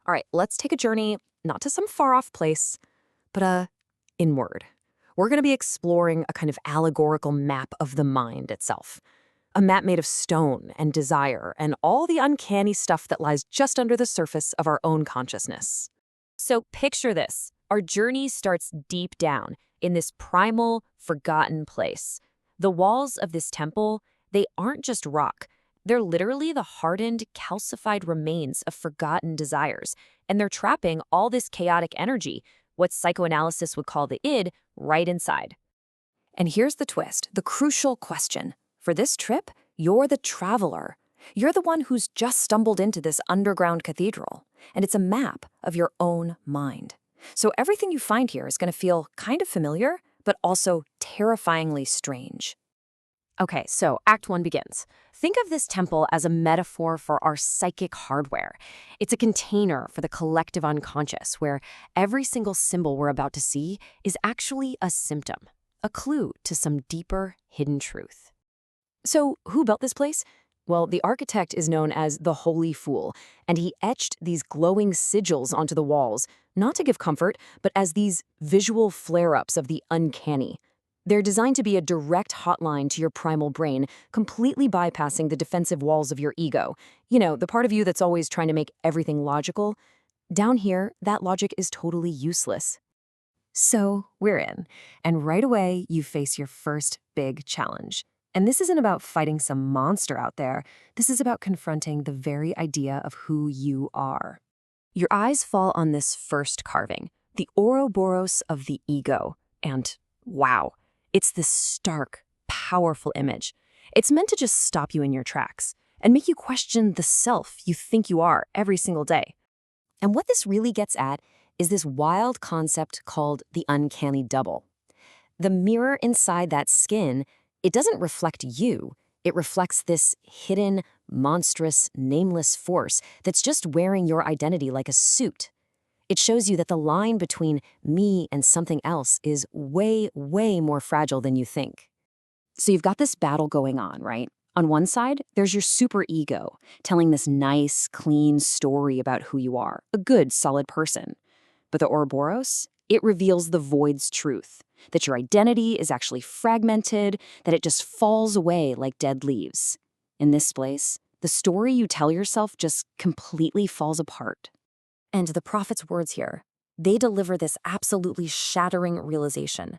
All right, let's take a journey, not to some far-off place, but inward. We're going to be exploring a kind of allegorical map of the mind itself. A map made of stone and desire and all the uncanny stuff that lies just under the surface of our own consciousness. So picture this. Our journey starts deep down in this primal, forgotten place. The walls of this temple, they aren't just rock. They're literally the hardened, calcified remains of forgotten desires, and they're trapping all this chaotic energy, what psychoanalysis would call the id, right inside. And here's the twist, the crucial question. For this trip, you're the traveler. You're the one who's just stumbled into this underground cathedral, and it's a map of your own mind. So everything you find here is going to feel kind of familiar, but also terrifyingly strange. Okay, so Act 1 begins. Think of this temple as a metaphor for our psychic hardware. It's a container for the collective unconscious, where every single symbol we're about to see is actually a symptom, a clue to some deeper hidden truth. So who built this place? Well, the architect is known as the Holy Fool, and he etched these glowing sigils onto the walls, not to give comfort, but as these visual flare-ups of the uncanny. They're designed to be a direct hotline to your primal brain, completely bypassing the defensive walls of your ego. You know, the part of you that's always trying to make everything logical. Down here, that logic is totally useless. So we're in, and right away, you face your first big challenge. And this isn't about fighting some monster out there. This is about confronting the very idea of who you are. Your eyes fall on this first carving, the Ouroboros of the ego. And wow, it's this stark, powerful image. It's meant to just stop you in your tracks and make you question the self you think you are every single day. And what this really gets at is this wild concept called the uncanny double. The mirror inside that skin, it doesn't reflect you. It reflects this hidden, monstrous, nameless force that's just wearing your identity like a suit. It shows you that the line between me and something else is way, way more fragile than you think. So you've got this battle going on, right? On one side, there's your superego, telling this nice, clean story about who you are, a good, solid person. But the Ouroboros, it reveals the void's truth, that your identity is actually fragmented, that it just falls away like dead leaves. In this place, the story you tell yourself just completely falls apart. And the prophet's words here, they deliver this absolutely shattering realization.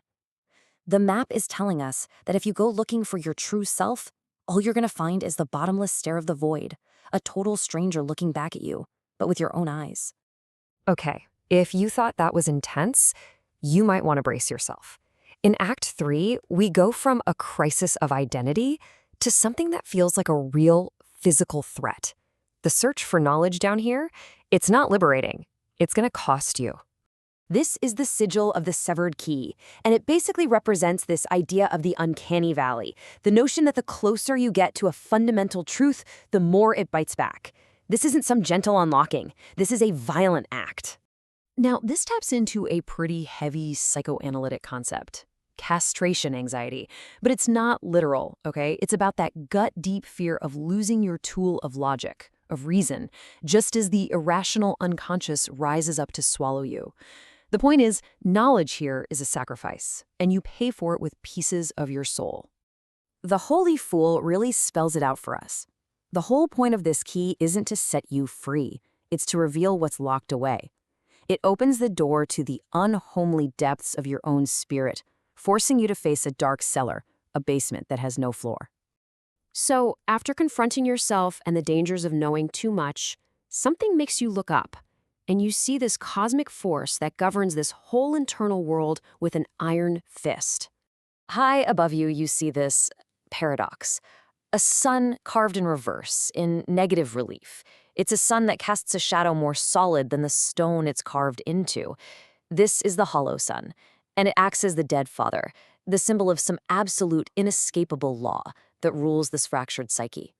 The map is telling us that if you go looking for your true self, all you're going to find is the bottomless stare of the void, a total stranger looking back at you, but with your own eyes. Okay, if you thought that was intense, you might want to brace yourself. In Act 3, we go from a crisis of identity to something that feels like a real physical threat. The search for knowledge down here, it's not liberating. It's going to cost you. This is the sigil of the severed key, and it basically represents this idea of the uncanny valley, the notion that the closer you get to a fundamental truth, the more it bites back. This isn't some gentle unlocking. This is a violent act. Now, this taps into a pretty heavy psychoanalytic concept, castration anxiety, but it's not literal, okay? It's about that gut-deep fear of losing your tool of logic, of reason, just as the irrational unconscious rises up to swallow you. The point is, knowledge here is a sacrifice, and you pay for it with pieces of your soul. The Holy Fool really spells it out for us. The whole point of this key isn't to set you free. It's to reveal what's locked away. It opens the door to the unhomely depths of your own spirit, forcing you to face a dark cellar, a basement that has no floor. So, after confronting yourself and the dangers of knowing too much, something makes you look up, and you see this cosmic force that governs this whole internal world with an iron fist. High above you, you see this paradox. A sun carved in reverse, in negative relief. It's a sun that casts a shadow more solid than the stone it's carved into. This is the hollow sun, and it acts as the dead father, the symbol of some absolute, inescapable law that rules this fractured psyche.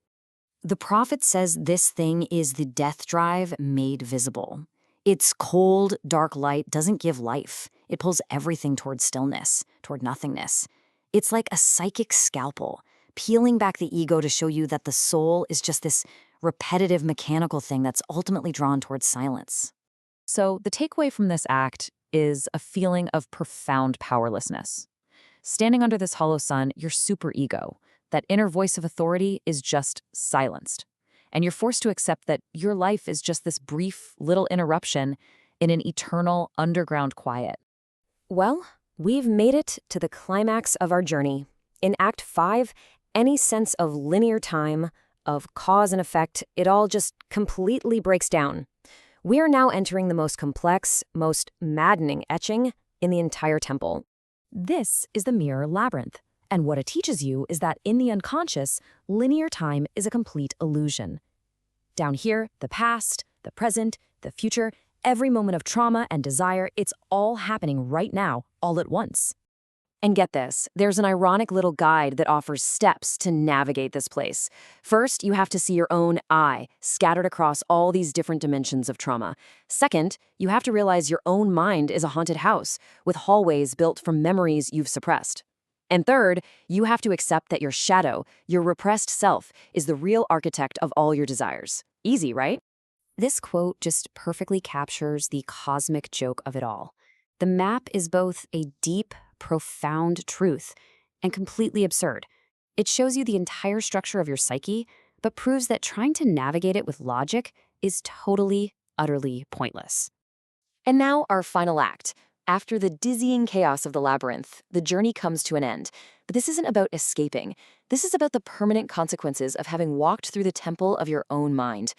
The prophet says this thing is the death drive made visible. Its cold, dark light doesn't give life. It pulls everything toward stillness, toward nothingness. It's like a psychic scalpel, peeling back the ego to show you that the soul is just this repetitive mechanical thing that's ultimately drawn towards silence. So the takeaway from this act is a feeling of profound powerlessness. Standing under this hollow sun, your superego, that inner voice of authority, is just silenced. And you're forced to accept that your life is just this brief little interruption in an eternal underground quiet. Well, we've made it to the climax of our journey. In Act 5, any sense of linear time, of cause and effect, it all just completely breaks down. We are now entering the most complex, most maddening etching in the entire temple. This is the mirror labyrinth, and what it teaches you is that in the unconscious, linear time is a complete illusion. Down here, the past, the present, the future, every moment of trauma and desire, it's all happening right now, all at once. And get this, there's an ironic little guide that offers steps to navigate this place. First, you have to see your own I scattered across all these different dimensions of trauma. Second, you have to realize your own mind is a haunted house with hallways built from memories you've suppressed. And third, you have to accept that your shadow, your repressed self, is the real architect of all your desires. Easy, right? This quote just perfectly captures the cosmic joke of it all. The map is both a deep, profound truth and completely absurd. It shows you the entire structure of your psyche, but proves that trying to navigate it with logic is totally, utterly pointless. And now our final act. After the dizzying chaos of the labyrinth, the journey comes to an end. But this isn't about escaping. This is about the permanent consequences of having walked through the temple of your own mind.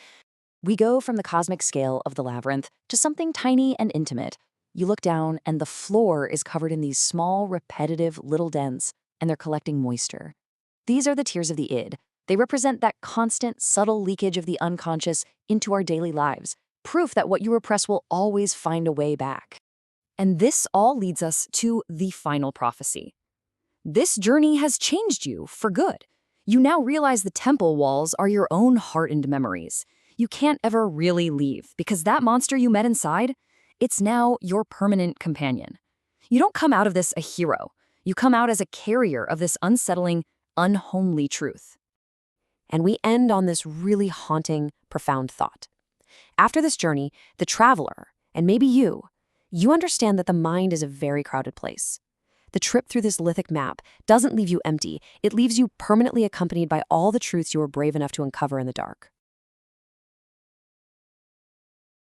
We go from the cosmic scale of the labyrinth to something tiny and intimate. You look down, and the floor is covered in these small, repetitive little dents, and they're collecting moisture. These are the tears of the id. They represent that constant, subtle leakage of the unconscious into our daily lives, proof that what you repress will always find a way back. And this all leads us to the final prophecy. This journey has changed you for good. You now realize the temple walls are your own hardened memories. You can't ever really leave, because that monster you met inside, it's now your permanent companion. You don't come out of this a hero. You come out as a carrier of this unsettling, unhomely truth. And we end on this really haunting, profound thought. After this journey, the traveler, and maybe you understand that the mind is a very crowded place. The trip through this lithic map doesn't leave you empty. It leaves you permanently accompanied by all the truths you were brave enough to uncover in the dark.